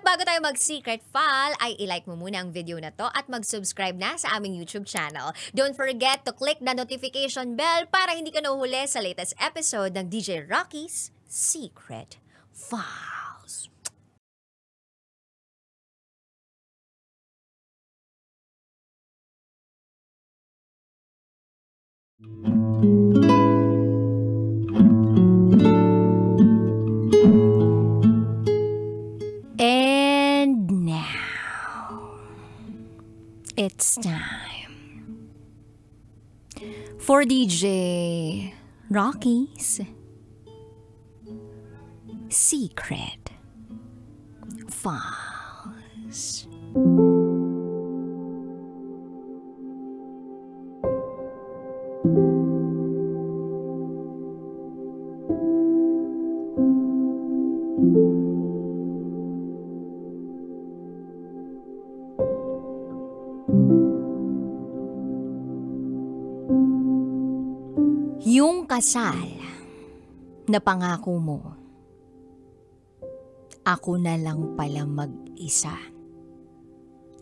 bago tayo mag-secret file, ay ilike mo muna ang video na to at mag-subscribe na sa aming YouTube channel. Don't forget to click the notification bell para hindi ka nahuhuli sa latest episode ng DJ Rocky's Secret Files. And now, it's time for DJ Rocky's Secret Files. Yung kasal na pangako mo, ako na lang pala mag-isa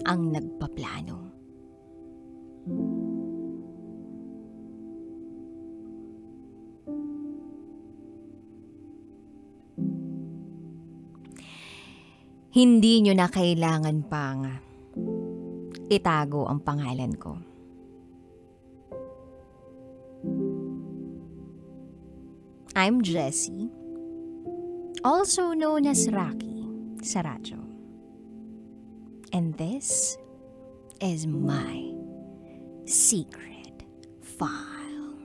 ang nagpaplano. Hindi nyo na kailangan pang itago ang pangalan ko. I'm Jessie, also known as Rocky sa radyo. And this is my secret file.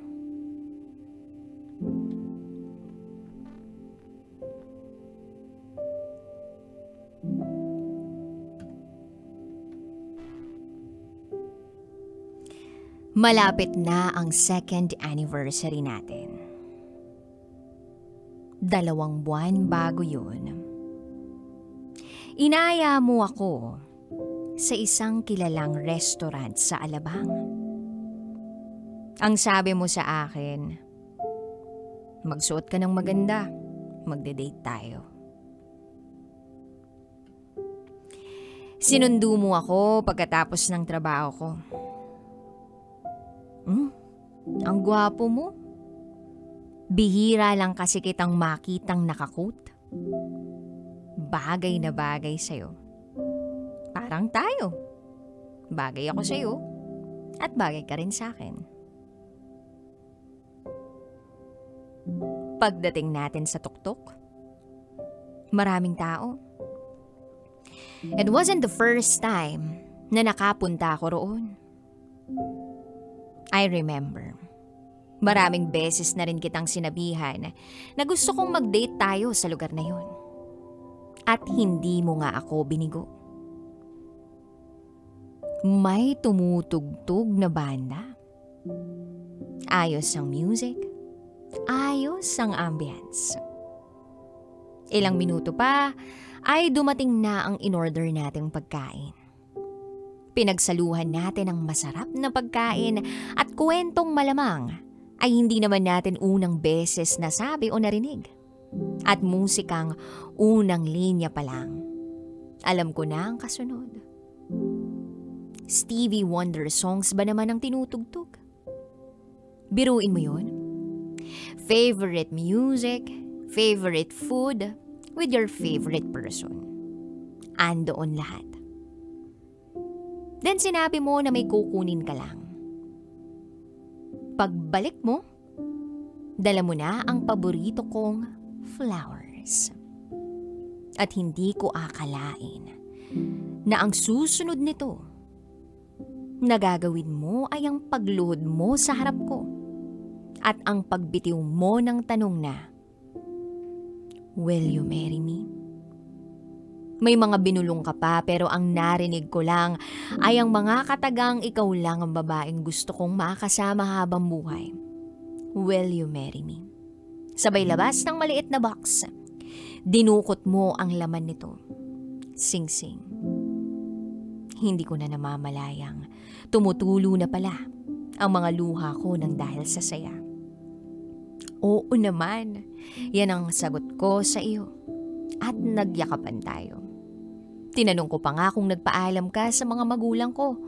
Malapit na ang second anniversary natin. 2 buwan bago yun. Inaya mo ako sa isang kilalang restaurant sa Alabang. Ang sabi mo sa akin, magsuot ka ng maganda, magde-date tayo. Sinundo mo ako pagkatapos ng trabaho ko. Ang gwapo mo. Bihira lang kasi kitang makitang nakakot. Bagay na bagay sa'yo. Parang tayo. Bagay ako sa'yo. At bagay ka rin sa'kin. Pagdating natin sa tuktok, maraming tao. It wasn't the first time na nakapunta ako roon. I remember. Maraming beses na rin kitang sinabihan na gusto kong mag-date tayo sa lugar na yun. At hindi mo nga ako binigo. May tumutugtog na banda. Ayos ang music. Ayos ang ambience. Ilang minuto pa ay dumating na ang in-order nating pagkain. Pinagsaluhan natin ang masarap na pagkain at kwentong malamang ay hindi naman natin unang beses nasabi o narinig. At musikang unang linya pa lang. Alam ko na ang kasunod. Stevie Wonder songs ba naman ang tinutugtog? Biruin mo yun? Favorite music, favorite food, with your favorite person. Andoon lahat. Then sinabi mo na may kukunin ka lang. Pagbalik mo, dala mo na ang paborito kong flowers. At hindi ko akalain na ang susunod nito na gagawin mo ay ang pagluhod mo sa harap ko at ang pagbitiw mo ng tanong na, will you marry me? May mga binulong ka pa pero ang narinig ko lang ay ang mga katagang ikaw lang ang babaeng gusto kong makasama habang buhay. Will you marry me? Sabay labas ng maliit na box. Dinukot mo ang laman nito. Sing-sing. Hindi ko na namamalayang tumutulo na pala ang mga luha ko ng dahil sa saya. Oo naman, yan ang sagot ko sa iyo. At nagyakapan tayo. Tinanong ko pa nga kung nagpaalam ka sa mga magulang ko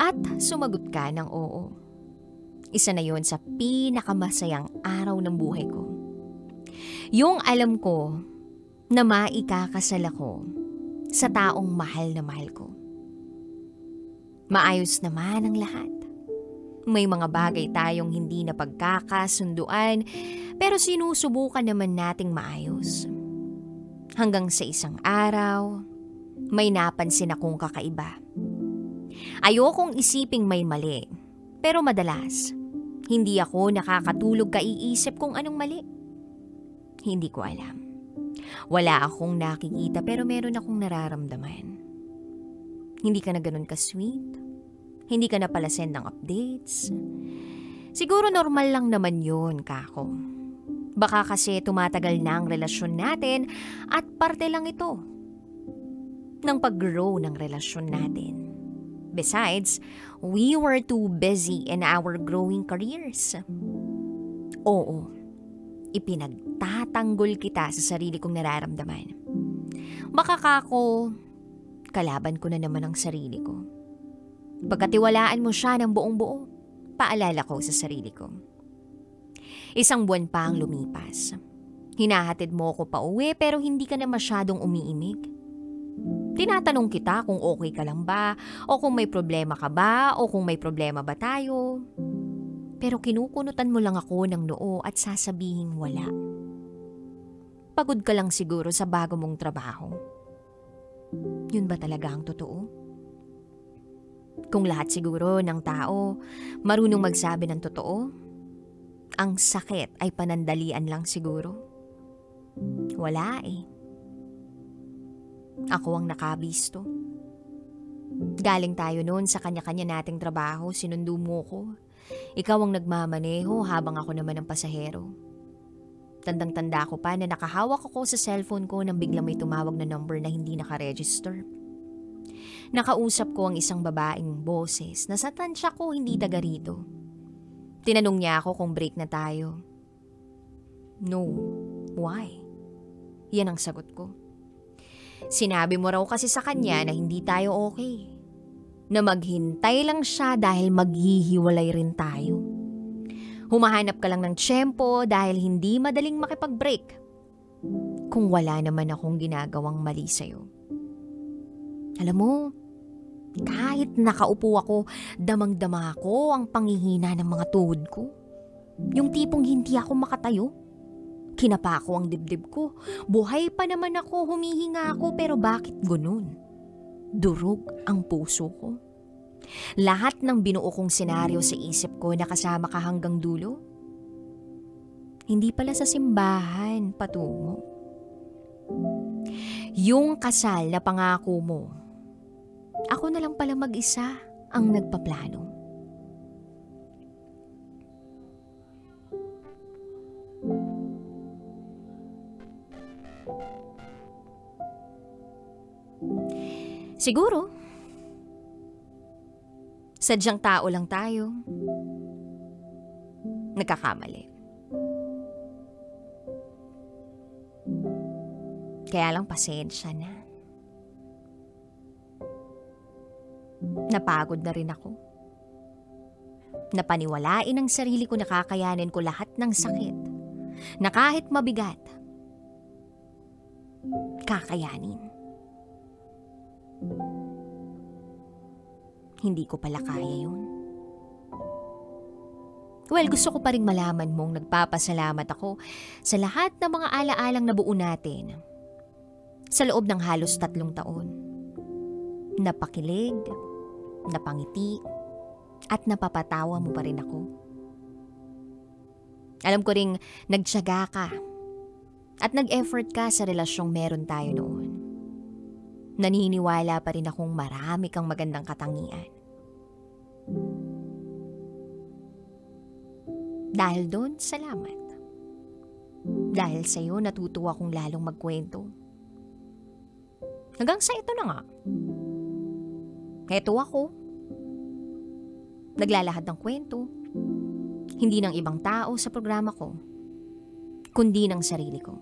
at sumagot ka ng oo. Isa na yon sa pinakamasayang araw ng buhay ko. Yung alam ko na maikakasal ako sa taong mahal na mahal ko. Maayos naman ang lahat. May mga bagay tayong hindi na pagkakasunduan pero sinusubukan naman nating maayos. Hanggang sa isang araw, may napansin akong kakaiba. Ayokong isiping may mali, pero madalas, hindi ako nakakatulog kaiisip kung anong mali. Hindi ko alam. Wala akong nakikita pero meron akong nararamdaman. Hindi ka na ganun ka-sweet. Hindi ka na pala send ng updates. Siguro normal lang naman yun, kako. Baka kasi tumatagal na ang relasyon natin at parte lang ito ng pag-grow ng relasyon natin. Besides, we were too busy in our growing careers. Oo, ipinagtatanggol kita sa sarili kong nararamdaman. Baka kako, kalaban ko na naman ang sarili ko. Pagkatiwalaan mo siya ng buong-buo, paalala ko sa sarili ko. Isang buwan pa ang lumipas. Hinahatid mo ako pa uwi pero hindi ka na masyadong umiimig. Tinatanong kita kung okay ka lang ba, o kung may problema ka ba, o kung may problema ba tayo. Pero kinukunutan mo lang ako ng noo at sasabihing wala. Pagod ka lang siguro sa bago mong trabaho. Yun ba talaga ang totoo? Kung lahat siguro ng tao marunong magsabi ng totoo, ang sakit ay panandalian lang siguro. Wala eh. Ako ang nakabisto. Galing tayo noon sa kanya-kanya nating trabaho, sinundo mo ko. Ikaw ang nagmamaneho habang ako naman ang pasahero. Tandang-tanda ko pa na nakahawak ako sa cellphone ko nang biglang may tumawag na number na hindi nakaregister. Nakausap ko ang isang babaeng boses na sa tansya ko hindi taga rito. Tinanong niya ako kung break na tayo. No, why? Yan ang sagot ko. Sinabi mo raw kasi sa kanya na hindi tayo okay. Na maghintay lang siya dahil maghihiwalay rin tayo. Humahanap ka lang ng tiyempo dahil hindi madaling makipag-break. Kung wala naman akong ginagawang mali sa'yo. Alam mo, kahit nakaupo ako, damang-dama ko ang panghihina ng mga tuhod ko. Yung tipong hindi ako makatayo. Kinapa ko ang dibdib ko. Buhay pa naman ako, humihinga ako, pero bakit ganun? Durog ang puso ko. Lahat ng binuo kong senaryo sa isip ko nakasama ka hanggang dulo. Hindi pala sa simbahan patungo. Yung kasal na pangako mo, ako na lang pala mag-isa ang nagpaplano. Siguro, sadyang tao lang tayo. Nagkakamali. Kaya lang pasensya na. Napagod na rin ako. Napaniwalain ang sarili ko na kakayanin ko lahat ng sakit. Na kahit mabigat, kakayanin. Hindi ko pala kaya yun. Well, gusto ko pa rin malaman mong nagpapasalamat ako sa lahat ng mga alaalang nabuo natin sa loob ng halos 3 taon. Napakilig, napangiti, at napapatawa mo pa rin ako. Alam ko ring nagtiyaga ka at nag-effort ka sa relasyong meron tayo noon. Naniniwala pa rin akong marami kang magandang katangian. Dahil doon, salamat. Dahil sa'yo, natutuwa kong lalong magkwento. Hanggang sa ito na nga. Heto ako. Naglalahad ng kwento. Hindi ng ibang tao sa programa ko, kundi ng sarili ko.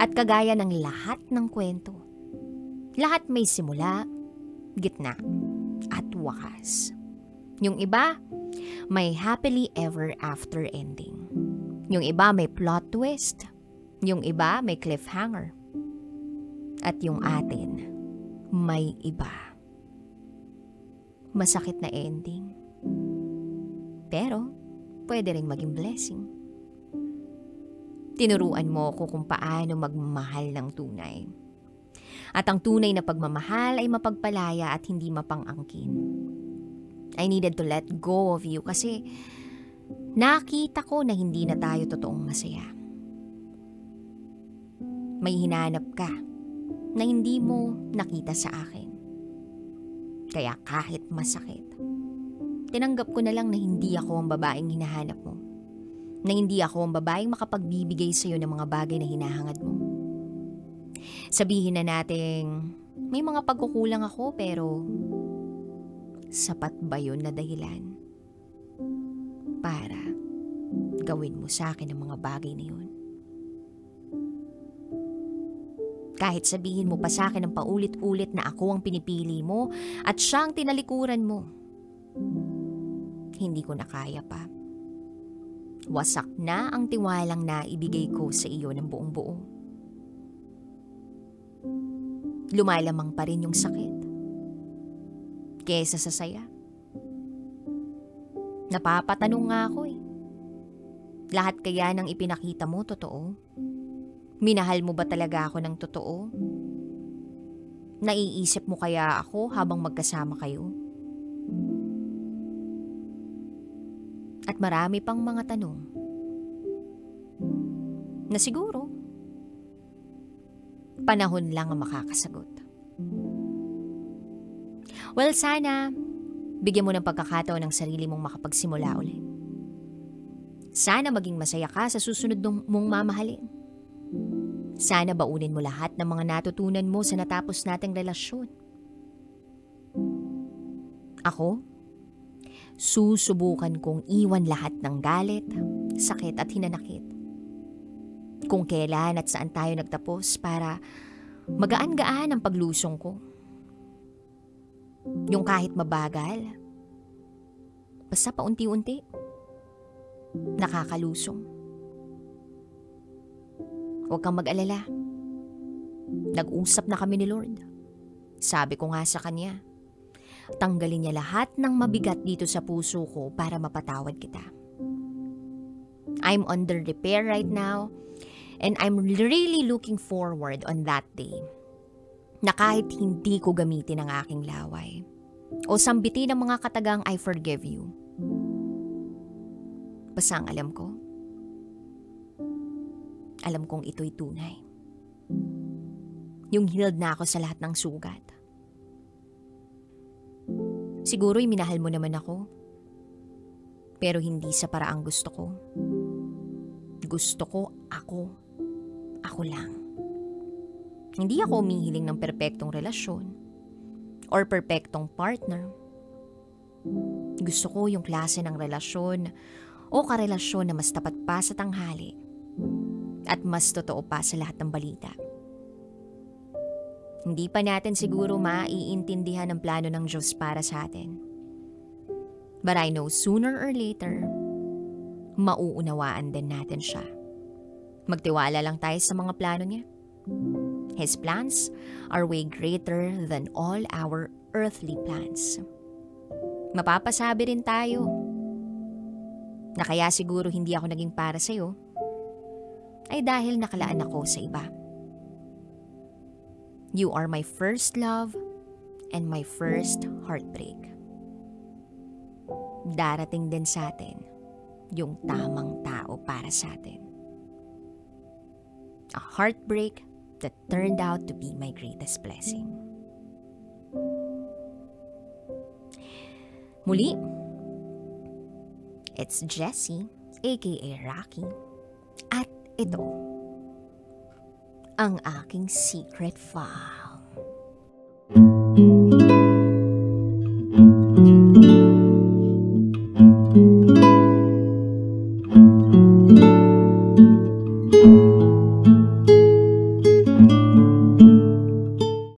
At kagaya ng lahat ng kwento, Lahat may simula, gitna, at wakas. Yung iba, may happily ever after ending. Yung iba may plot twist. Yung iba may cliffhanger. At yung atin, may iba. Masakit na ending. Pero, pwede ring maging blessing. Tinuruan mo ko kung paano magmahal ng tunay. At ang tunay na pagmamahal ay mapagpalaya at hindi mapang-angkin. I needed to let go of you kasi nakita ko na hindi na tayo totoong masaya. May hinanap ka na hindi mo nakita sa akin. Kaya kahit masakit, tinanggap ko na lang na hindi ako ang babaeng hinahanap mo. Na hindi ako ang babaeng makapagbibigay sa iyo ng mga bagay na hinahangad mo. Sabihin na nating may mga pagkukulang ako pero sapat ba yun na dahilan para gawin mo sa akin ang mga bagay na yun? Kahit sabihin mo pa sa akin ng paulit-ulit na ako ang pinipili mo at siya ang tinalikuran mo, hindi ko na kaya pa. Wasak na ang tiwalang naibigay ko sa iyo ng buong buo. Lumalamang pa rin yung sakit kesa sa saya. Napapatanong nga ako eh. Lahat kaya ng ipinakita mo totoo? Minahal mo ba talaga ako ng totoo? Naiisip mo kaya ako habang magkasama kayo? At marami pang mga tanong na siguro panahon lang ang makakasagot. Well, sana bigyan mo ng pagkakataon ng sarili mong makapagsimula ulit. Sana maging masaya ka sa susunod mong mamahalin. Sana baunin mo lahat ng mga natutunan mo sa natapos nating relasyon. Ako, susubukan kong iwan lahat ng galit, sakit at hinanakit. Kung kailan at saan tayo nagtapos para magaan-gaan ang paglusong ko. Yung kahit mabagal, basta paunti-unti, nakakalusong. Huwag kang mag-alala. Nag-usap na kami ni Lord. Sabi ko nga sa kanya, tanggalin niya lahat ng mabigat dito sa puso ko para mapatawad kita. I'm under repair right now and I'm really looking forward on that day na kahit hindi ko gamitin ang aking laway o sambitin ang mga katagang I forgive you. Basta ang alam kong ito'y tunay. Yung healed na ako sa lahat ng sugat. Siguro'y minahal mo naman ako. Pero hindi sa paraang gusto ko. Gusto ko ako lang. Hindi ako humihiling ng perpektong relasyon or perpektong partner. Gusto ko yung klase ng relasyon o karelasyon na mas tapat pa sa tanghali at mas totoo pa sa lahat ng balita. Hindi pa natin siguro maiintindihan ang plano ng Diyos para sa atin. But I know sooner or later, mauunawaan din natin siya. Magtiwala lang tayo sa mga plano niya. His plans are way greater than all our earthly plans. Mapapasabi rin tayo na kaya siguro hindi ako naging para sa'yo ay dahil nakalaan ako sa iba. You are my first love and my first heartbreak. Darating din sa atin yung tamang tao para sa atin. A heartbreak that turned out to be my greatest blessing. Muli, it's Jessie, aka Rocky, at ito ang aking secret file.